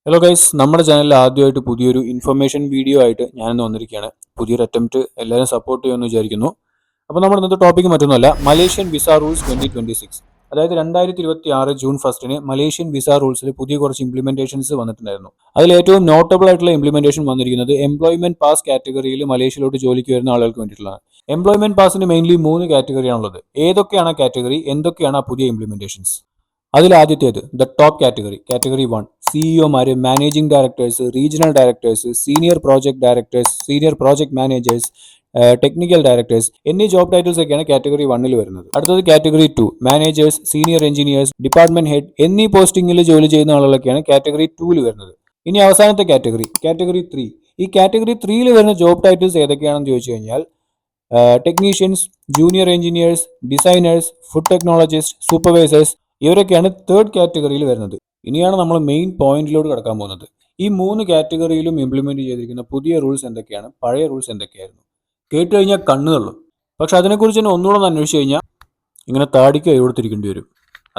Hello guys, നമ്മുടെ ചാനലിൽ ആദ്യമായിട്ട് പുതിയൊരു ഇൻഫർമേഷൻ വീഡിയോ ആയിട്ട് ഞാനിന്ന് വന്നിരിക്കുകയാണ്. പുതിയൊരു അറ്റംപ്റ്റ് എല്ലാവരും സപ്പോർട്ട് ചെയ്യുമെന്ന് വിചാരിക്കുന്നു. അപ്പോൾ നമ്മുടെ ഇന്നത്തെ ടോപ്പിക്ക് മറ്റൊന്നുമല്ല, മലേഷ്യൻ വിസ റൂൾസ് 2026. അതായത് 2026 ജൂൺ 1 മലേഷ്യൻ വിസ റൂൾസിൽ പുതിയ കുറച്ച് ഇംപ്ലിമെന്റേഷൻസ് വന്നിട്ടുണ്ടായിരുന്നു. അതിൽ ഏറ്റവും നോട്ടബിൾ ആയിട്ടുള്ള ഇംപ്ലിമെന്റേഷൻ വന്നിരിക്കുന്നത് എംപ്ലോയ്മെന്റ് പാസ് കാറ്റഗറിയിൽ മലേഷ്യയിലോട്ട് ജോലിക്ക് വരുന്ന ആളുകൾക്ക് വേണ്ടിയിട്ടുള്ളതാണ്. എംപ്ലോയ്മെന്റ് പാസിന് മെയിൻലി 3 കാറ്റഗറിയാണുള്ളത്. ഏതൊക്കെയാണ് ആ കാറ്റഗറി, എന്തൊക്കെയാണ് ആ പുതിയ ഇംപ്ലിമെന്റേഷൻസ്? അതിൽ ആദ്യത്തേത് ദ ടോപ്പ് കാറ്റഗറി 1, സിഇഒമാര്, managing directors, regional directors, senior project directors, senior project managers, technical directors എന്നീ ജോബ് ടൈറ്റിൽസ് ഒക്കെയാണ് കാറ്റഗറി 1 വരുന്നത്. അടുത്തത് category 2, managers, senior engineers, department head എന്നീ പോസ്റ്റിംഗിൽ ജോലി ചെയ്യുന്ന ആളുകളൊക്കെയാണ് കാറ്റഗറി 2 വരുന്നത്. ഇനി അവസാനത്തെ കാറ്റഗറി 3. ഈ കാറ്റഗറി 3 വരുന്ന ജോബ് ടൈറ്റിൽസ് ഏതൊക്കെയാണെന്ന് ചോദിച്ചു കഴിഞ്ഞാൽ technicians, junior engineers, designers, food technologist, supervisors ഇവരൊക്കെയാണ് തേർഡ് കാറ്റഗറിയിൽ വരുന്നത്. ഇനിയാണ് നമ്മൾ മെയിൻ പോയിന്റിലോട്ട് കടക്കാൻ പോകുന്നത്. ഈ 3 കാറ്റഗറിയിലും ഇംപ്ലിമെന്റ് ചെയ്തിരിക്കുന്ന പുതിയ റൂൾസ് എന്തൊക്കെയാണ്, പഴയ റൂൾസ് എന്തൊക്കെയായിരുന്നു? കേട്ട് കഴിഞ്ഞാൽ കണ്ണു തള്ളും. പക്ഷെ അതിനെക്കുറിച്ച് തന്നെ ഒന്നുകൂടെ അന്വേഷിച്ച് കഴിഞ്ഞാൽ ഇങ്ങനെ താടിക്ക് കൈ കൊടുത്തിരിക്കേണ്ടി വരും.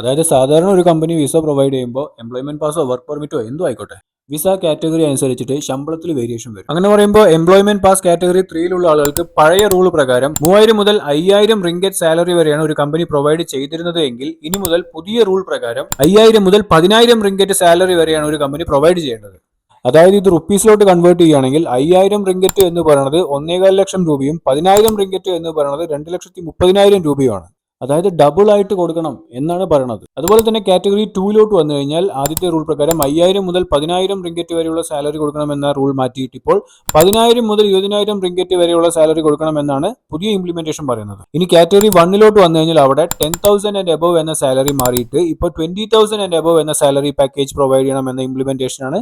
അതായത് സാധാരണ ഒരു കമ്പനി വിസ പ്രൊവൈഡ് ചെയ്യുമ്പോൾ എംപ്ലോയ്മെന്റ് പാസോ വർക്ക് പെർമിറ്റോ എന്തോ ആയിക്കോട്ടെ, വിസ കാറ്റഗറി അനുസരിച്ചിട്ട് ശമ്പളത്തിൽ വേരിയേഷൻ വരും. അങ്ങനെ പറയുമ്പോൾ എംപ്ലോയ്മെന്റ് പാസ് കാറ്റഗറി 3 ആളുകൾക്ക് പഴയ റൂൾ പ്രകാരം 3000 മുതൽ 5000 റിംഗറ്റ് സാലറി വരെയാണ് ഒരു കമ്പനി പ്രൊവൈഡ് ചെയ്തിരുന്നത് എങ്കിൽ ഇനി മുതൽ പുതിയ റൂൾ പ്രകാരം 5000 മുതൽ 10000 റിംഗറ്റ് സാലറി വരെയാണ് ഒരു കമ്പനി പ്രൊവൈഡ് ചെയ്യേണ്ടത്. അതായത് ഇത് റുപ്പീസിലോട്ട് കൺവേർട്ട് ചെയ്യുകയാണെങ്കിൽ 5000 റിംഗറ്റ് എന്ന് പറയുന്നത് 1.25 ലക്ഷം രൂപയും 10000 റിംഗറ്റ് എന്ന് പറയുന്നത് 2,30,000 രൂപയുമാണ്. അതായത് ഡബിൾ ആയിട്ട് കൊടുക്കണം എന്നാണ് പറയുന്നത്. അതുപോലെ തന്നെ കാറ്റഗറി 2 വന്നു കഴിഞ്ഞാൽ ആദ്യത്തെ റൂൾ പ്രകാരം 5000 മുതൽ 10000 റിംഗറ്റ് വരെയുള്ള സാലറി കൊടുക്കണമെന്ന റൂൾ മാറ്റിയിട്ട് ഇപ്പോൾ 10000 മുതൽ 20000 റിംഗറ്റ് വരെയുള്ള സാലറി കൊടുക്കണമെന്നാണ് പുതിയ ഇംപ്ലിമെന്റേഷൻ പറയുന്നത്. ഇനി കാറ്റഗറി 1 വന്നു കഴിഞ്ഞാൽ അവിടെ 10,000 ആൻഡ് എബവ് എന്ന സാലറി മാറിയിട്ട് ഇപ്പോൾ 20,000 ആൻഡ് എബവ് എന്ന സാലറി പാക്കേജ് പ്രൊവൈഡ് ചെയ്യണം എന്ന ഇംപ്ലിമെന്റേഷൻ ആണ്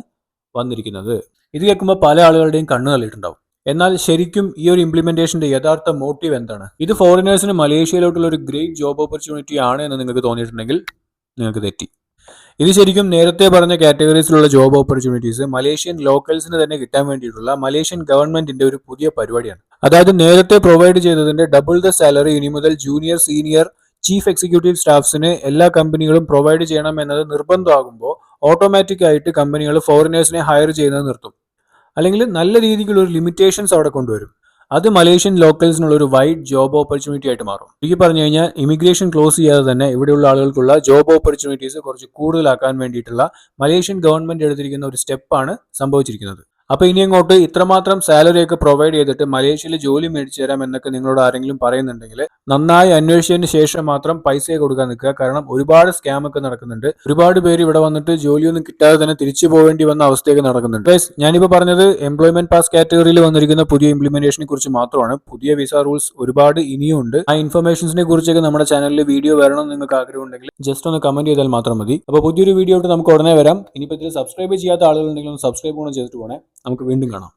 വന്നിരിക്കുന്നത്. ഇത് കേൾക്കുമ്പോൾ പല ആളുകളുടെയും കണ്ണു തള്ളിയിട്ടുണ്ടാവും. എന്നാൽ ശരിക്കും ഈ ഒരു ഇംപ്ലിമെന്റേഷന്റെ യഥാർത്ഥ മോട്ടീവ് എന്താണ്? ഇത് ഫോറിനേഴ്സിന് മലേഷ്യയിലോട്ടുള്ള ഒരു ഗ്രേറ്റ് ജോബ് ഓപ്പർച്യൂണിറ്റി ആണ് എന്ന് നിങ്ങൾക്ക് തോന്നിയിട്ടുണ്ടെങ്കിൽ നിങ്ങൾക്ക് തെറ്റി. ഇത് ശരിക്കും നേരത്തെ പറഞ്ഞ കാറ്റഗറീസിലുള്ള ജോബ് ഓപ്പർച്യൂണിറ്റീസ് മലേഷ്യൻ ലോക്കൽസിന് തന്നെ കിട്ടാൻ വേണ്ടിയിട്ടുള്ള മലേഷ്യൻ ഗവൺമെന്റിന്റെ ഒരു പുതിയ പരിപാടിയാണ്. അതായത് നേരത്തെ പ്രൊവൈഡ് ചെയ്തതിന്റെ ഡബിൾ ദ സാലറി ഇനി മുതൽ ജൂനിയർ, സീനിയർ, ചീഫ് എക്സിക്യൂട്ടീവ് സ്റ്റാഫ്സിന് എല്ലാ കമ്പനികളും പ്രൊവൈഡ് ചെയ്യണം എന്നത് നിർബന്ധമാകുമ്പോൾ ഓട്ടോമാറ്റിക് ആയിട്ട് കമ്പനികൾ ഫോറിനേഴ്സിനെ ഹയർ ചെയ്യുന്നത് നിർത്തും. അല്ലെങ്കിൽ നല്ല രീതിക്കുള്ള ഒരു ലിമിറ്റേഷൻസ് അവിടെ കൊണ്ടുവരും. അത് മലേഷ്യൻ ലോക്കൽസിനുള്ള ഒരു വൈഡ് ജോബ് ഓപ്പർച്യൂണിറ്റി ആയിട്ട് മാറും. എനിക്ക് പറഞ്ഞു കഴിഞ്ഞാൽ ഇമിഗ്രേഷൻ ക്ലോസ് ചെയ്യാതെ തന്നെ ഇവിടെയുള്ള ആളുകൾക്കുള്ള ജോബ് ഓപ്പർച്യൂണിറ്റീസ് കുറച്ച് കൂടുതലാക്കാൻ വേണ്ടിയിട്ടുള്ള മലേഷ്യൻ ഗവൺമെന്റ് എടുത്തിരിക്കുന്ന ഒരു സ്റ്റെപ്പാണ് സംഭവിച്ചിരിക്കുന്നത്. അപ്പൊ ഇനി അങ്ങോട്ട് ഇത്രമാത്രം സാലറി ഒക്കെ പ്രൊവൈഡ് ചെയ്തിട്ട് മലേഷ്യയിൽ ജോലി മേടിച്ചു തരാം എന്നൊക്കെ നിങ്ങളോട് ആരെങ്കിലും പറയുന്നുണ്ടെങ്കിൽ നന്നായി അന്വേഷിച്ചതിന് ശേഷം മാത്രം പൈസ കൊടുക്കാൻ നിൽക്കുക. കാരണം ഒരുപാട് സ്കാം ഒക്കെ നടക്കുന്നുണ്ട്. ഒരുപാട് പേര് ഇവിടെ വന്നിട്ട് ജോലിയൊന്നും കിട്ടാതെ തന്നെ തിരിച്ചു പോകേണ്ടി വന്ന അവസ്ഥയൊക്കെ നടക്കുന്നുണ്ട്. ഞാനിപ്പോൾ പറഞ്ഞത് എംപ്ലോയ്മെന്റ് പാസ് കാറ്റഗറിയിൽ വന്നിരിക്കുന്ന പുതിയ ഇംപ്ലിമെന്റേഷനെ കുറിച്ച് മാത്രമാണ്. പുതിയ വിസ റൂൾസ് ഒരുപാട് ഇനിയും ഉണ്ട്. ആ ഇൻഫർമേഷൻസിനെ കുറിച്ചൊക്കെ നമ്മുടെ ചാനലിൽ വീഡിയോ വരണം എന്ന് നിങ്ങൾക്ക് ആഗ്രഹം ഉണ്ടെങ്കിൽ ജസ്റ്റ് ഒന്ന് കമന്റ് ചെയ്താൽ മാത്രം മതി. അപ്പോൾ പുതിയൊരു വീഡിയോ ആയിട്ട് നമുക്ക് ഉടനെ വരാം. ഇനിയിപ്പോൾ ഇതിൽ സബ്സ്ക്രൈബ് ചെയ്യാത്ത ആളുകളുണ്ടെങ്കിൽ ഒന്ന് സബ്സ്ക്രൈബ് കൂടെ ചെയ്തിട്ട് പോകണേ. നമുക്ക് വീണ്ടും കാണാം.